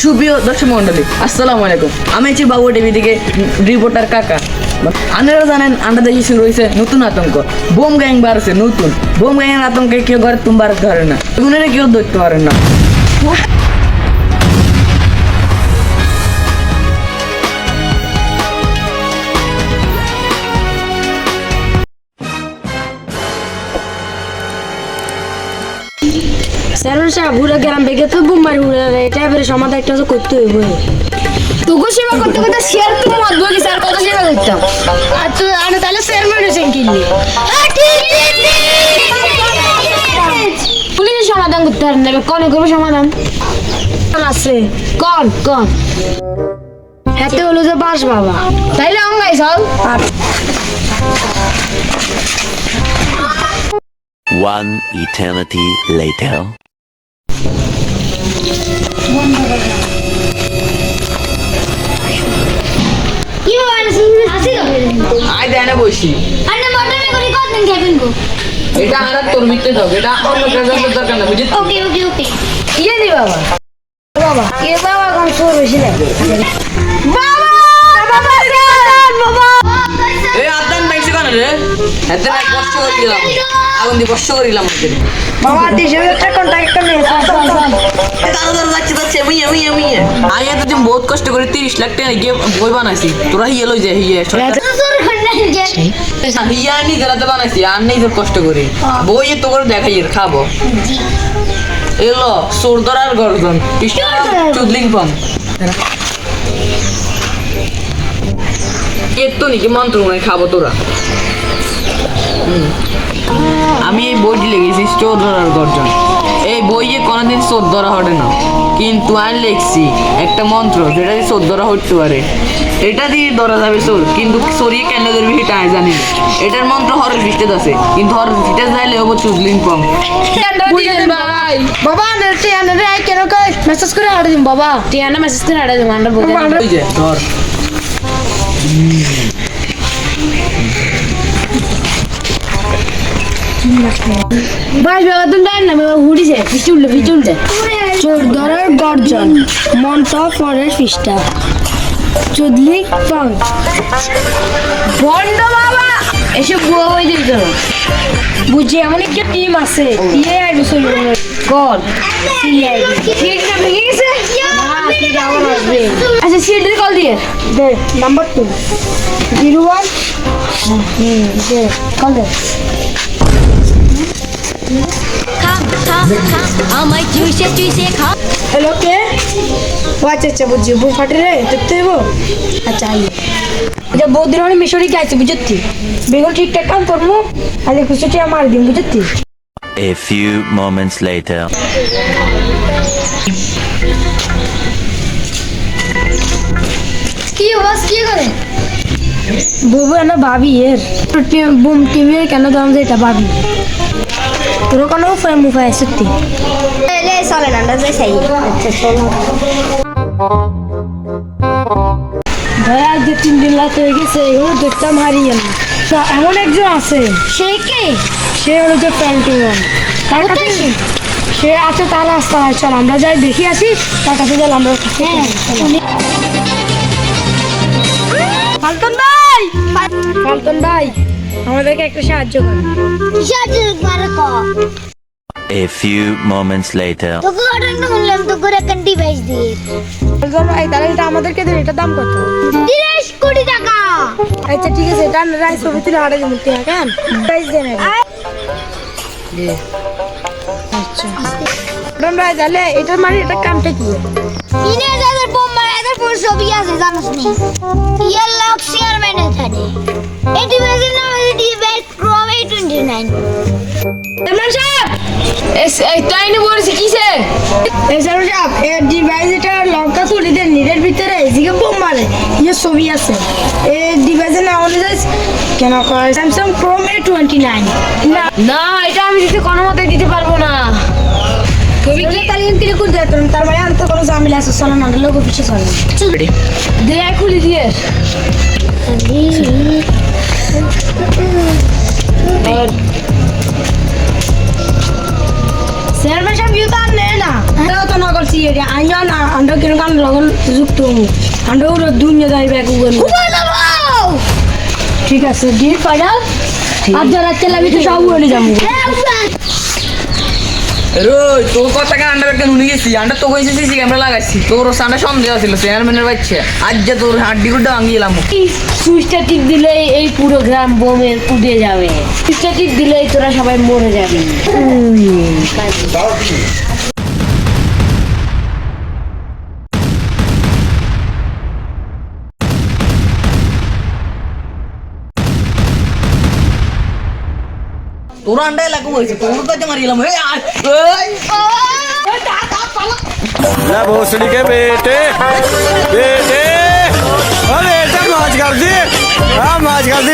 সুপ্রিয় দর্শক মন্ডলী, আসসালামু আলাইকুম। আমি হচ্ছি বাবু টিভি থেকে রিপোর্টার কাকা। আপনারা জানেন আমাদের দেশে শুরু হয়েছে নতুন আতঙ্ক, বোম গ্যাং বাড়ছে। নতুন বোম গ্যাংয়ের আতঙ্কে কেউ ঘরে তুমবার ধরে না, এগুলোরে কেউ ধরতে পারেন না। স্যার পুরো গ্রাম ভেঙে তো বোম মারি উড়ে এটা এবারে সমাধান একটা তো করতে হইব। তোকে সেবা করতে করতে শেয়ার তো মত বলি স্যার কত সেবা করতাম। আর তো আমি তাহলে স্যার মেরেছেন কিনলি পুলিশ সমাধান করতে পারেন না, কনে করবো সমাধান আছে কন কন হাতে হলো যে বাস বাবা তাইলে অঙ্গাই সব One eternity later. আয় দেনে বসি এটা আমরা তোর মিটতে থাক, এটা অন্য প্রেজেন্টের দরকার না, বুঝলি? ইয়ে দি বাবা বাবা এ বাবা কোন চোর বেশি লাগে বাবা বাবা বাবা এই আদান বাইছে কেন রে? এত না কষ্ট করে দিলাম, আগুন দিয়ে কষ্ট করে দিলাম ওকে। বাবা 30,000 টাকা কন্টাক্ট নে তাড়াতাড়ি যাচ্ছে মিয়া। আমি এতদিন বহুত কষ্ট করে 30 লাখ টাকা গিয়ে বই বানাইছি, তোরা হিয়ে লই যায় হিয়ে হিয়া নি গেলাতে বানাইছি আর নেই তোর কষ্ট করে বই তো করে দেখাই খাবো। এলো সোর ধরার গর্জন চুদলিং পাম এতো নাকি মন্ত্র মনে খাবো তোরা। আমি এই বইটি লিখেছি চোর ধরার গর্জন। এই বইয়ে কোনোদিন চোর ধরা হবে না, কিন্তু আমি লিখছি একটা মন্ত্র যেটা দিয়ে চোর ধরা হতে পারে। এটা দিয়ে ধরা যাবে চোর, কিন্তু চোরিয়ে কেন ধরবি সেটা আমি জানি না। এটার মন্ত্র হরের ভিটে আছে, কিন্তু হরের ভিটে যাইলে হবো চুদলিং কম। ভাই বাবা টিয়ানা রে কেন কই মেসেজ করে আড়ে দিম বাবা টিয়ানা মেসেজ করে আড়ে দিম আমরা বলতে ওই যে ধর ভাই বাবা তুমি জানেন না বাবা হুড়িছে ফিচুলতে চোর ধরার গর্জন মন্ত্র ফরের ফিস্টা চুদলি পাং বন্ড বাবা এসব বুয়া হয়ে দিত বুঝি এমন একটা টিম আছে ইয়ে আইবি সই গল সিটটা ভেঙে গেছে আচ্ছা সিটের কল দিয়ে দে নাম্বার 2 01 দে কল দে আমায় চুইসে খা হ্যালো কে আচ্ছা বুঝছি বউ ফাটে রে দেখতে দেবো আচ্ছা আইয়ে আচ্ছা বৌদির মানে মিশরি গাইছে বুঝতি বেগুন ঠিকঠাক কাম করবো আর খুশিটি আমার দিন বুঝতি A few moments later. কি বাস কি করে বউ না ভাবি এর বুম টিভি কেন দাম যে এটা ভাবি তোর কোনো মুফায় সত্যি লে চলে না আমরা যাই আচ্ছা চলো ভাই আজ 2-3 দিন রাত হয়ে গেছে এগুলো দেখতাম হারিয়ে না এমন একজন আছে সে কে সে হলো যে প্যান্টিওন তার কাছে সে আছে তার রাস্তা চল আমরা যাই দেখি আসি তার কাছে গেলাম আমরা ফালতন ভাই আমাদেরকে একটা সাহায্য করুন A few moments later. তোকে ঘটনা বললাম তো করে একটা ডিভাইস দিয়ে ফালতন ভাই তাহলে এটা আমাদেরকে দেন এটার দাম কত 30 কোটি টাকা আচ্ছা ঠিক আছে এটা রাইস ছবি তুলে হাড়ে দিন ঠিক আছে প্রাইস দেন আচ্ছা আমরা তাহলে এটার মানে এটা কামটা কি ইনে যাদের বোম মারা এদের পুরো ছবি আছে জানাস নি ইয়ার লক শেয়ার ম্যানে থাকে এই ডিভাইসের নাম হচ্ছে ডিভাইস ক্রোম 829 ইমরান সাহেব এই টাইনে বলছি কিসে এই সাহেব এই ডিভাইস এটা লকটা তুলে দেন নিরের ভিতরে এদিকে বোম মারে ইয়ে ছবি আছে এই ডিভাইসের নাম হলো কেন কয় স্যামসাং ক্রোম 829 না এটা আমি দিতে কোনো মতে দিতে পারবো না তুমি কি তাহলে কিনে খুলতে পারতেন তার মানে আর তো কোনো ঝামেলা আছে চলো না লোক অফিসে চলো দে খুলে দিয়ে চেয়ারম্যান সাহেব ইউ তার নেই না এটাও তো না করছি এটা আইয়া না আন্ডা কিনো কান লগন যুক্ত আন্ডা উড়ো দুনিয়া যাইবে কুগন ঠিক আছে ডিল ফাইনাল আর যারা চালাবি তো সব উড়ে যাবো রোজ তোর কথা কেন আন্ডার একটা নুনি গেছি আন্ডার তো কইছে সিসি ক্যামেরা লাগাইছি তোর সামনে সন্দেহ ছিল চেয়ারম্যানের বাচ্চা আজ যে তোর হাড্ডি গুড্ডা ভাঙিয়ে এলাম সুইচটা টিপ দিলেই এই পুরো গ্রাম বোমের উড়ে যাবে সুইচটা টিপ দিলেই তোরা সবাই মরে যাবে তোর আন্ডা এলাকা হয়েছে তোর কাছে মারিলাম भोसड़ी के बेटे बेटे अरे माज कर दी हाँ माज कर दी